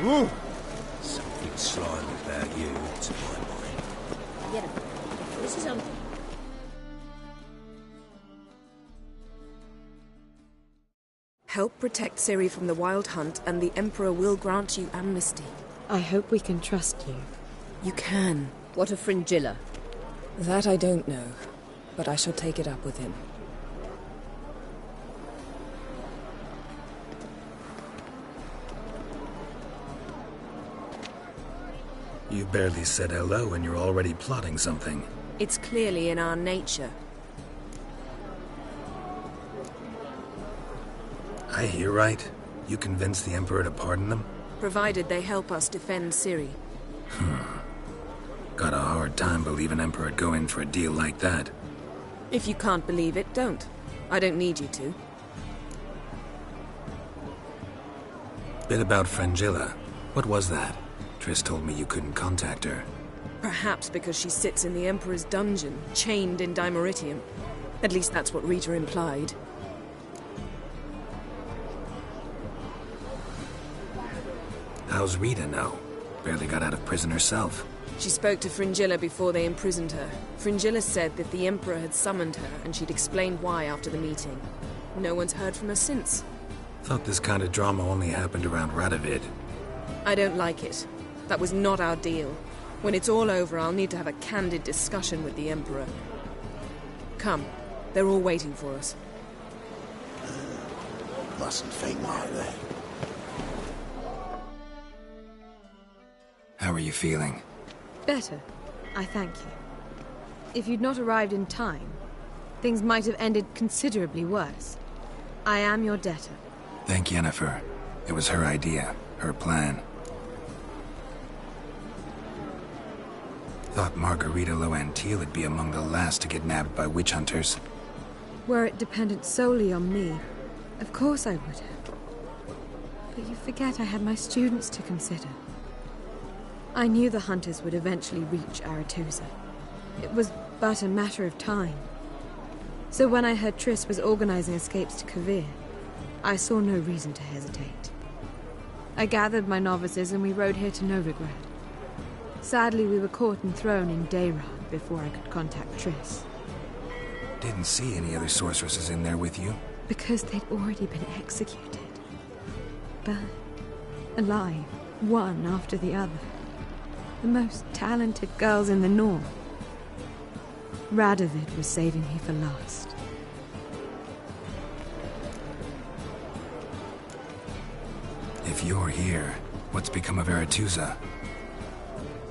Ooh. Something slimy about you, to my mind. Get him. This is on. Help protect Ciri from the Wild Hunt, and the Emperor will grant you amnesty. I hope we can trust you. You can. What of Fringilla? That I don't know, but I shall take it up with him. You barely said hello and you're already plotting something. It's clearly in our nature. I hear right? You convinced the Emperor to pardon them? Provided they help us defend Ciri. Got a hard time believing Emperor'd go in for a deal like that. If you can't believe it, don't. I don't need you to. Bit about Fringilla. What was that? Triss told me you couldn't contact her. Perhaps because she sits in the Emperor's dungeon, chained in Dimeritium. At least that's what Rita implied. How's Rita know? Barely got out of prison herself. She spoke to Fringilla before they imprisoned her. Fringilla said that the Emperor had summoned her, and she'd explained why after the meeting. No one's heard from her since. Thought this kind of drama only happened around Radovid. I don't like it. That was not our deal. When it's all over, I'll need to have a candid discussion with the Emperor. Come. They're all waiting for us. Mustn't think like that. How are you feeling? Better. I thank you. If you'd not arrived in time, things might have ended considerably worse. I am your debtor. Thank Yennefer. It was her idea, her plan. Thought Margarita Loantil would be among the last to get nabbed by witch hunters. Were it dependent solely on me, of course I would have. But you forget I had my students to consider. I knew the hunters would eventually reach Aretusa. It was but a matter of time. So when I heard Triss was organizing escapes to Kavir, I saw no reason to hesitate. I gathered my novices and we rode here to Novigrad. Sadly, we were caught and thrown in Dayrad before I could contact Triss. Didn't see any other sorceresses in there with you? Because they'd already been executed. Burned. Alive. One after the other. The most talented girls in the North. Radovid was saving me for last. If you're here, what's become of Aretusa?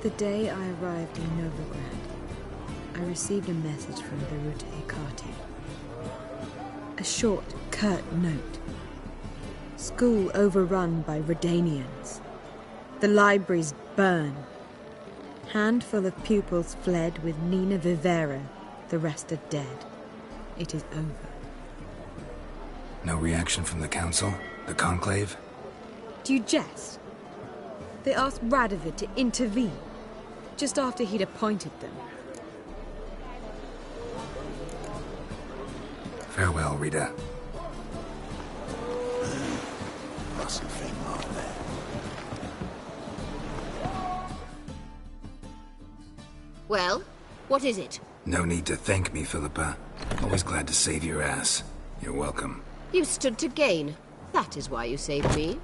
The day I arrived in Novigrad, I received a message from the Ruta Hecate. A short, curt note. School overrun by Redanians. The libraries burn. Handful of pupils fled with Nina Vivera. The rest are dead. It is over. No reaction from the Council? The Conclave? Do you jest? They asked Radovid to intervene, just after he'd appointed them. Farewell, Rita. Mustn't think like that. Well, what is it? No need to thank me, Philippa. Always glad to save your ass. You're welcome. You stood to gain. That is why you saved me.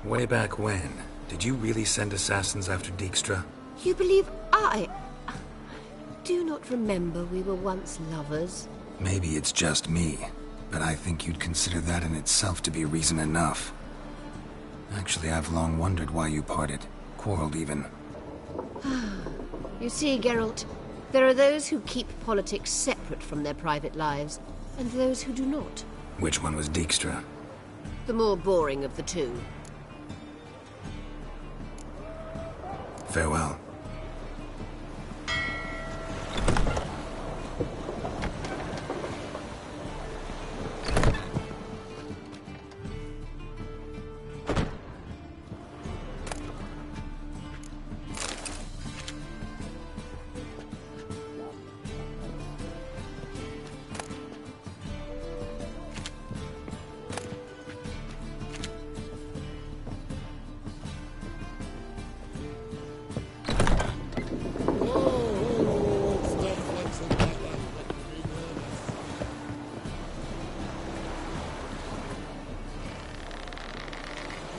Way back when, did you really send assassins after Dijkstra? You believe I do not remember we were once lovers? Maybe it's just me, but I think you'd consider that in itself to be reason enough. Actually, I've long wondered why you parted. Quarreled even. You see, Geralt, there are those who keep politics separate from their private lives, and those who do not. Which one was Dijkstra? The more boring of the two. Farewell.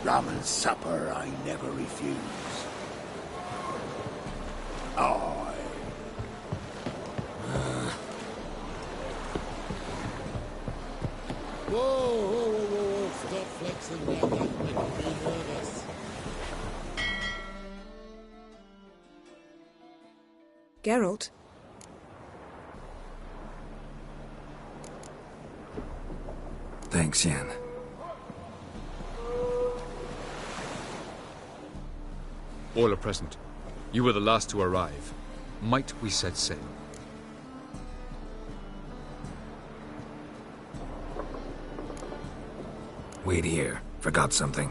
Rum and supper I never refuse. Aye. Whoa, stop flexing like that, making me nervous. Geralt? Thanks, Yen. All are present. You were the last to arrive. Might we set sail? Wait here. Forgot something.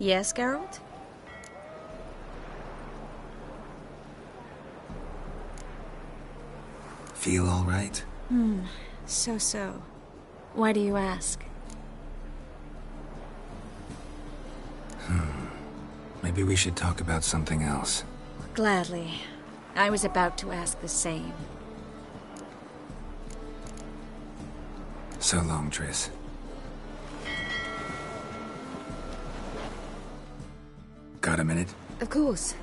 Yes, Geralt? Feel all right? So. Why do you ask? Maybe we should talk about something else. Gladly. I was about to ask the same. So long, Triss. Got a minute? Of course.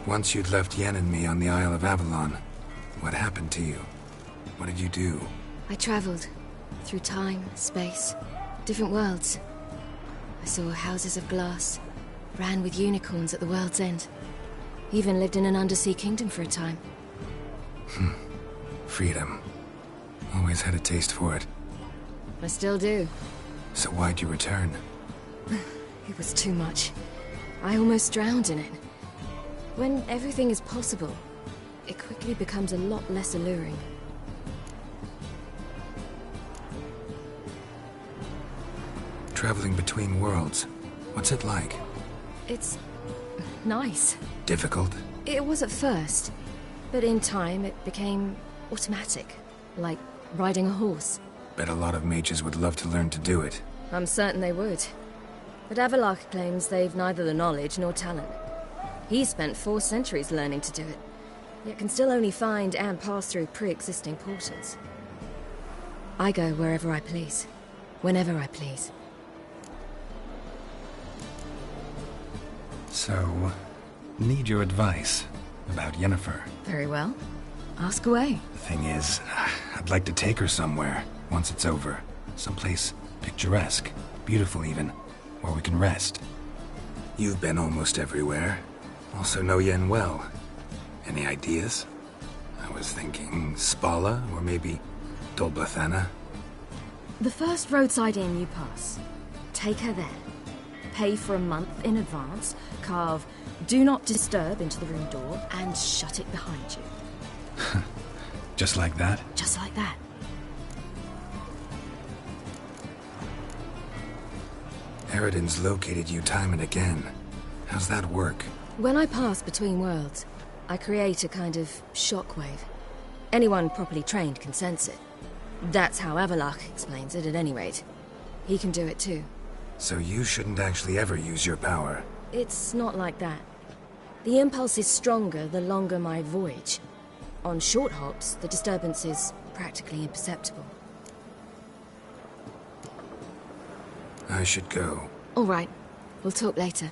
Once you'd left Yen and me on the Isle of Avalon, what happened to you? What did you do? I traveled. Through time, space, different worlds. I saw houses of glass, ran with unicorns at the world's end. Even lived in an undersea kingdom for a time. Freedom. Always had a taste for it. I still do. So why'd you return? It was too much. I almost drowned in it. When everything is possible, it quickly becomes a lot less alluring. Traveling between worlds. What's it like? It's nice. Difficult? It was at first, but in time it became automatic, like riding a horse. Bet a lot of mages would love to learn to do it. I'm certain they would. But Avalach claims they've neither the knowledge nor talent. He spent 4 centuries learning to do it, yet can still only find and pass through pre-existing portals. I go wherever I please, whenever I please. So, need your advice about Yennefer. Very well. Ask away. The thing is, I'd like to take her somewhere, once it's over. Someplace picturesque, beautiful even, where we can rest. You've been almost everywhere. Also know Yen well. Any ideas? I was thinking Spala, or maybe Dol Blathanna. The first roadside inn you pass. Take her there. Pay for a month in advance, carve "Do Not Disturb" into the room door, and shut it behind you. Just like that? Just like that. Eridan's located you time and again. How's that work? When I pass between worlds, I create a kind of shockwave. Anyone properly trained can sense it. That's how Avalach explains it, at any rate. He can do it too. So you shouldn't actually ever use your power. It's not like that. The impulse is stronger the longer my voyage. On short hops, the disturbance is practically imperceptible. I should go. All right. We'll talk later.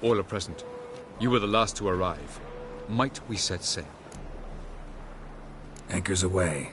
All are present. You were the last to arrive. Might we set sail? Anchors away.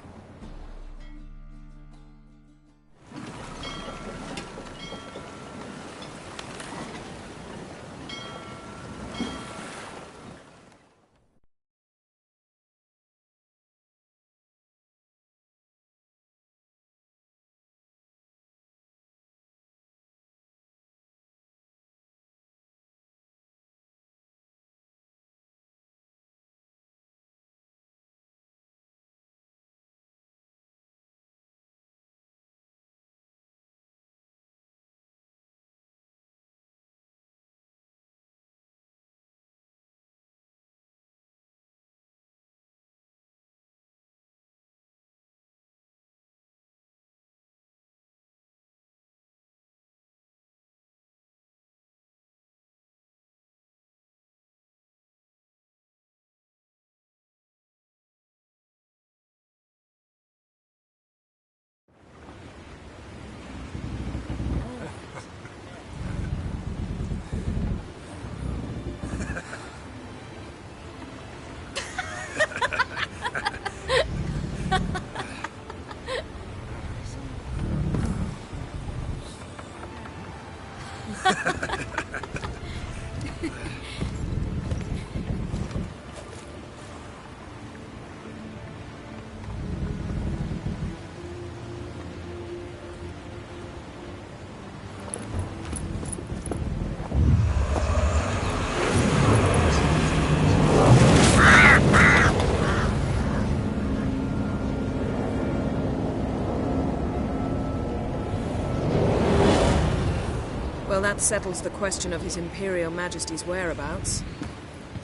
That settles the question of His Imperial Majesty's whereabouts.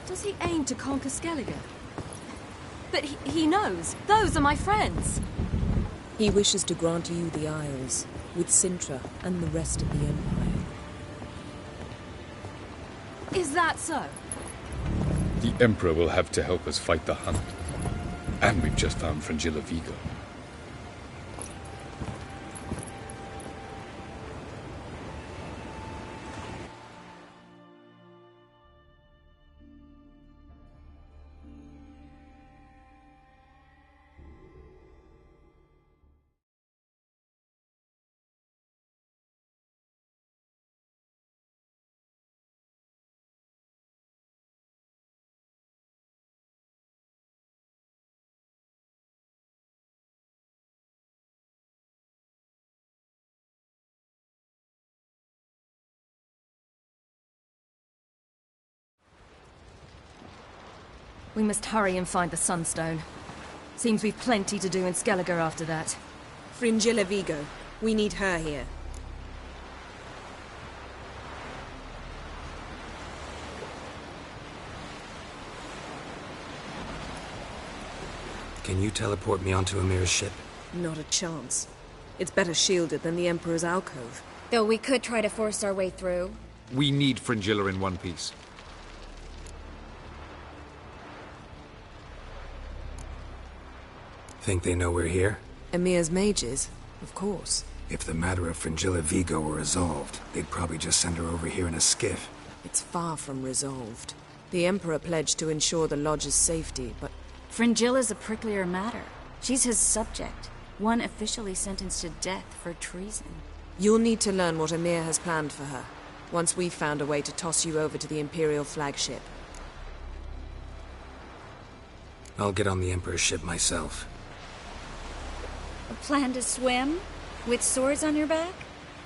Does he aim to conquer Skellige? But he knows. Those are my friends. He wishes to grant you the Isles, with Sintra and the rest of the Empire. Is that so? The Emperor will have to help us fight the Hunt. And we've just found Fringilla Vigo. We must hurry and find the Sunstone. Seems we've plenty to do in Skellige after that. Fringilla Vigo. We need her here. Can you teleport me onto Amir's ship? Not a chance. It's better shielded than the Emperor's alcove. Though we could try to force our way through. We need Fringilla in one piece. Think they know we're here? Emir's mages, of course. If the matter of Fringilla Vigo were resolved, they'd probably just send her over here in a skiff. It's far from resolved. The Emperor pledged to ensure the Lodge's safety, but... Fringilla's a pricklier matter. She's his subject, one officially sentenced to death for treason. You'll need to learn what Emir has planned for her, once we've found a way to toss you over to the Imperial flagship. I'll get on the Emperor's ship myself. A plan to swim? With swords on your back?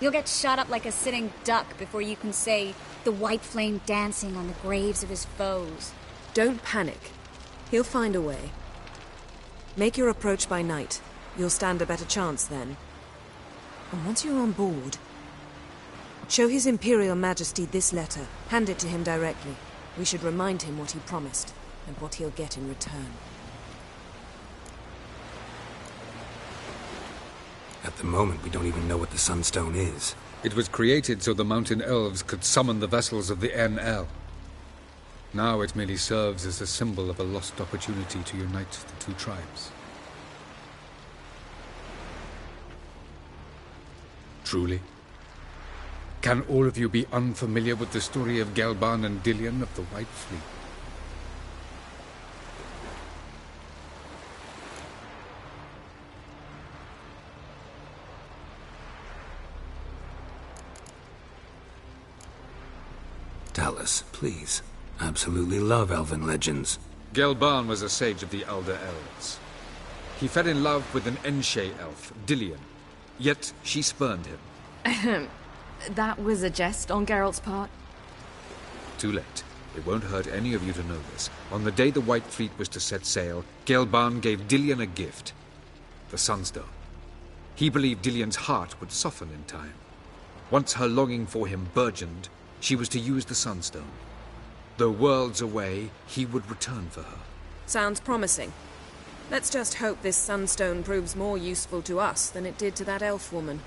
You'll get shot up like a sitting duck before you can say the white flame dancing on the graves of his foes. Don't panic. He'll find a way. Make your approach by night. You'll stand a better chance then. And once you're on board, show His Imperial Majesty this letter. Hand it to him directly. We should remind him what he promised, and what he'll get in return. At the moment, we don't even know what the Sunstone is. It was created so the Mountain Elves could summon the vessels of the NL. Now it merely serves as a symbol of a lost opportunity to unite the two tribes. Truly? Can all of you be unfamiliar with the story of Gelban and Dillion of the White Fleet? Tell us, please. Absolutely love elven legends. Gelban was a sage of the Elder Elves. He fell in love with an Enshe elf, Dillion. Yet she spurned him. That was a jest on Geralt's part. Too late. It won't hurt any of you to know this. On the day the White Fleet was to set sail, Gelban gave Dillion a gift. The Sunstone. He believed Dillion's heart would soften in time. Once her longing for him burgeoned, she was to use the Sunstone. Though worlds away, he would return for her. Sounds promising. Let's just hope this Sunstone proves more useful to us than it did to that elf woman.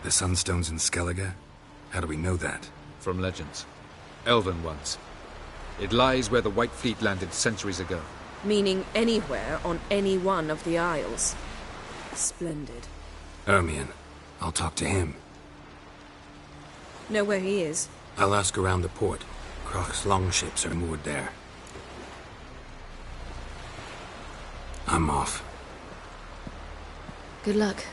The Sunstone's in Skellige? How do we know that? From legends. Elven ones. It lies where the White Fleet landed centuries ago. Meaning anywhere on any one of the Isles. Splendid. Ermion. I'll talk to him. Know where he is? I'll ask around the port. Croc's longships are moored there. I'm off. Good luck.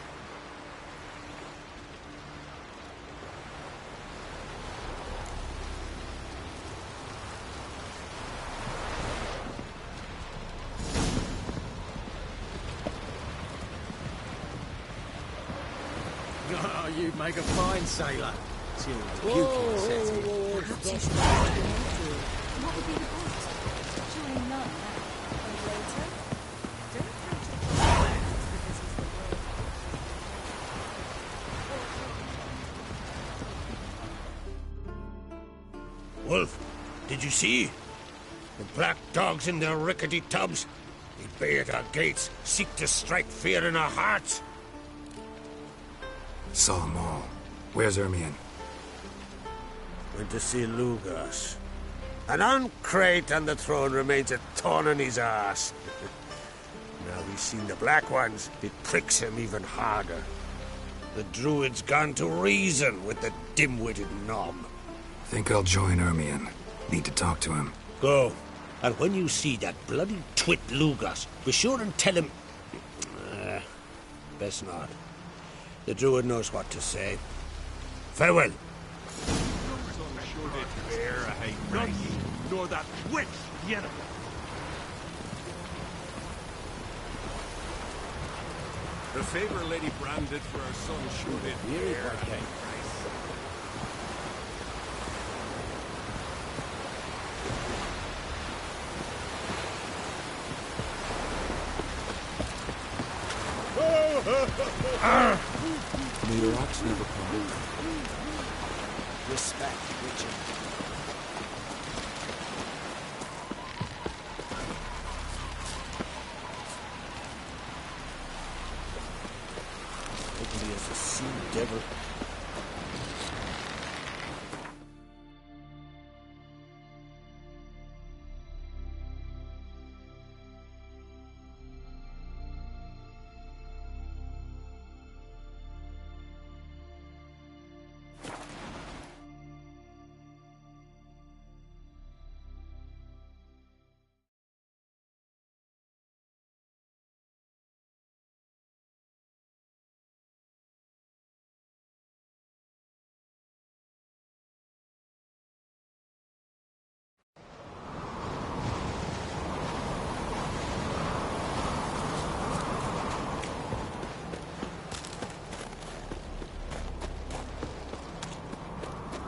Oh, you'd make a fine sailor. Till the Whoa, pupil sets whoa, in. whoa, Perhaps whoa. you should What would be the point? Surely none now. And later? Don't catch a fire because he's the world. Wolf, did you see? The black dogs in their rickety tubs. They bay at our gates, seek to strike fear in our hearts. Saw them all. Where's Ermion? Went to see Lugas. An uncrate on the throne remains a thorn in his ass. Now he's seen the Black Ones, it pricks him even harder. The Druid's gone to reason with the dim-witted knob. Think I'll join Ermion. Need to talk to him. Go. And when you see that bloody twit Lugas, be sure and tell him... best not. The Druid knows what to say. Farewell. Nor that witch, the enemy. The favor Lady Bran did for her son sure did bear a high price. May your ox never come. Respect, Witcher. Ugly as a sea devil.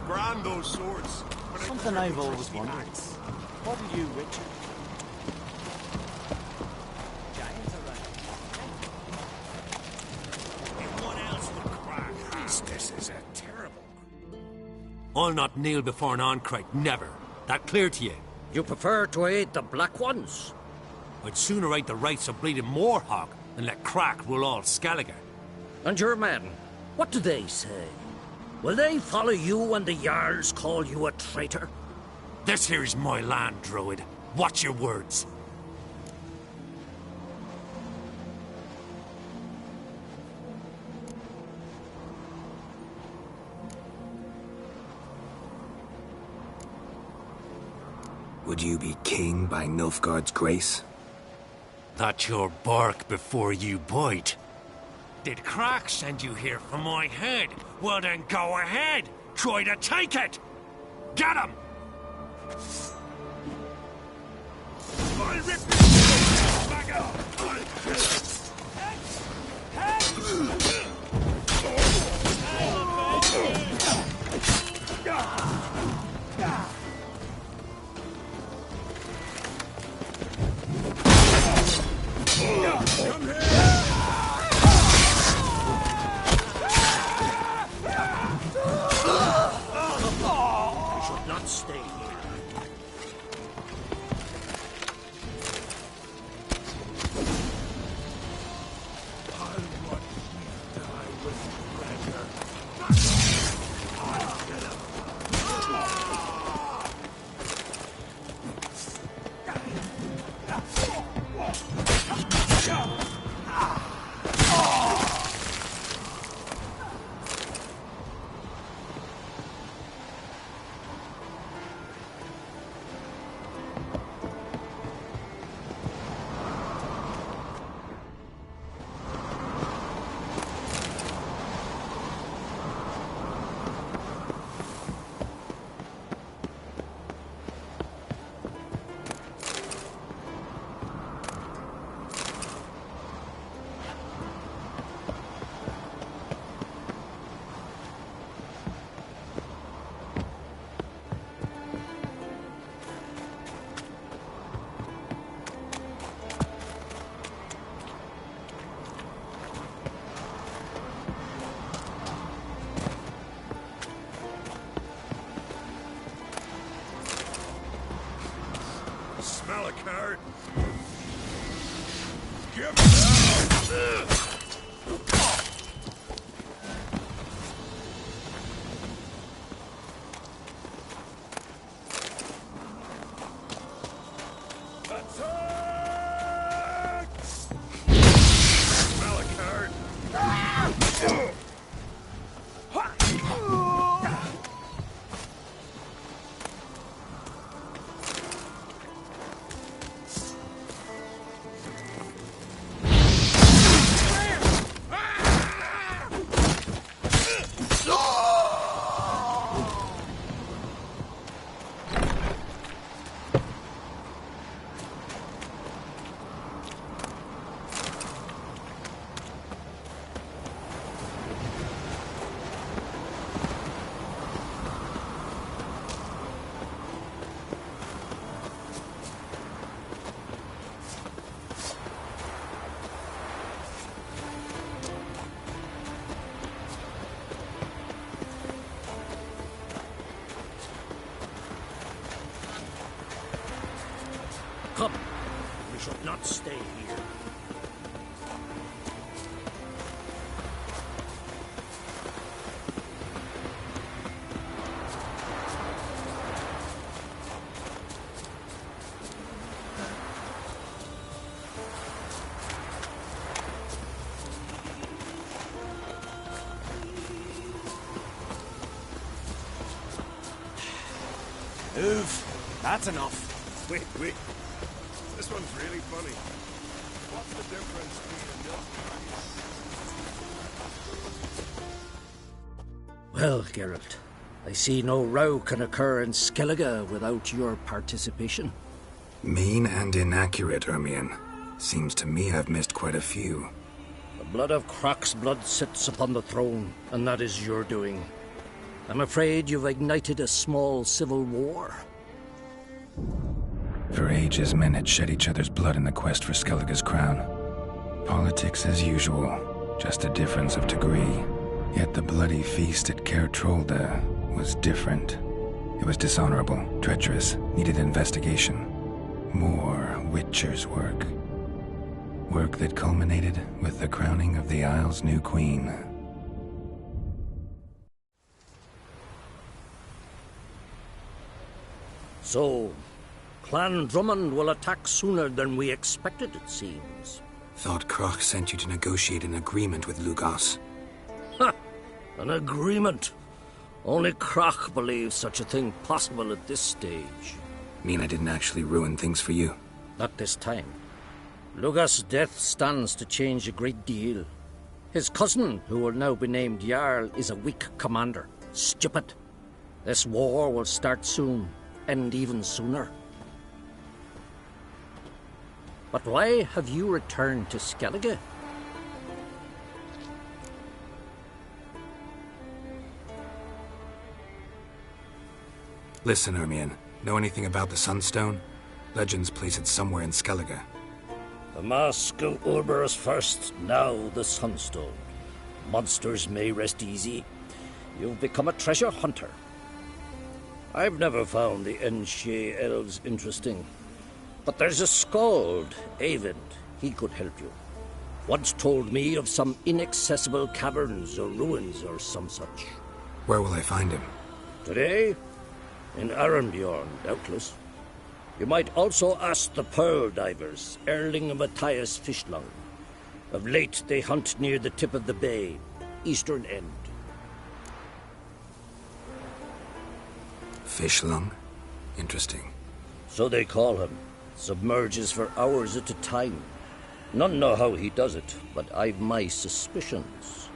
Brand those swords. Something I've always wondered. What are you, Richard? Giants around. Anyone else would crack. This is a terrible one. I'll not kneel before an Oncrite, never. That clear to you? You prefer to aid the Black Ones? I'd sooner right the rights of bleeding Moorhog than let Crack rule all Skellige. And your men, what do they say? Will they follow you when the Jarls call you a traitor? This here is my land, Druid. Watch your words. Would you be king by Nilfgaard's grace? That's your bark before you bite. Did Crack send you here for my head? Well then go ahead! Try to take it! Get him! I'll rip this back up! Come here! Stay here. Smell a card? Give me that! Come, we should not stay here. Move. That's enough. Wait. This one's really funny. What's the difference between a milk? Well, Geralt, I see no row can occur in Skellige without your participation. Mean and inaccurate, Ermion. Seems to me I've missed quite a few. The blood of Croc's blood sits upon the throne, and that is your doing. I'm afraid you've ignited a small civil war. For ages, men had shed each other's blood in the quest for Skellige's crown. Politics as usual, just a difference of degree. Yet the bloody feast at Caer Trolda was different. It was dishonorable, treacherous, needed investigation. More Witcher's work. Work that culminated with the crowning of the Isle's new queen. So, Clan Drummond will attack sooner than we expected, it seems. Thought Croc sent you to negotiate an agreement with Lugos. Ha! An agreement? Only Croc believes such a thing possible at this stage. Mean I didn't actually ruin things for you? Not this time. Lugos' death stands to change a great deal. His cousin, who will now be named Jarl, is a weak commander. Stupid. This war will start soon, end even sooner. But why have you returned to Skellige? Listen, Ermion. Know anything about the Sunstone? Legends place it somewhere in Skellige. The mask of Urberus first, now the Sunstone. Monsters may rest easy. You've become a treasure hunter. I've never found the Enshe elves interesting. But there's a skald, Eyvind. He could help you. Once told me of some inaccessible caverns or ruins or some such. Where will I find him? Today? In Arrynbjorn, doubtless. You might also ask the pearl divers, Erling and Matthias Fishlung. Of late, they hunt near the tip of the bay, eastern end. Fishlung? Interesting. So they call him. Submerges for hours at a time. None know how he does it, but I've my suspicions.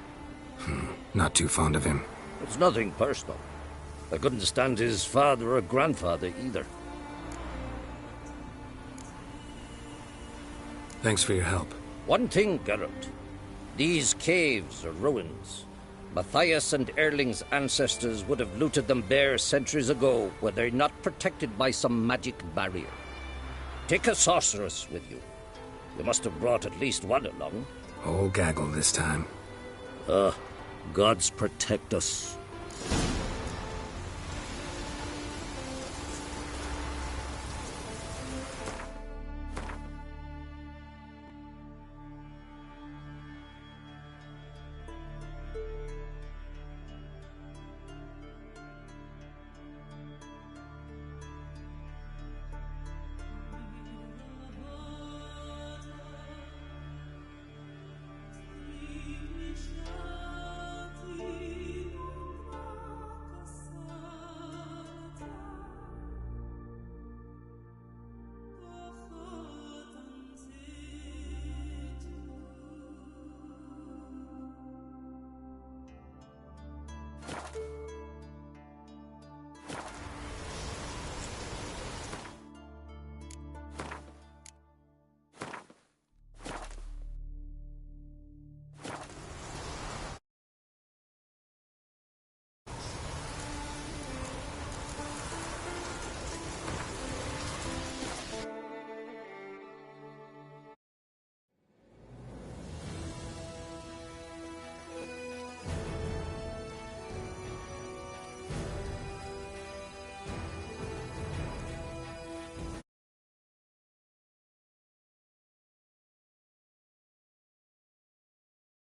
Not too fond of him. It's nothing personal. I couldn't stand his father or grandfather either. Thanks for your help. One thing, Geralt. These caves are ruins. Matthias and Erling's ancestors would have looted them bare centuries ago were they not protected by some magic barrier. Take a sorceress with you. You must have brought at least one along. Whole gaggle this time. Gods protect us.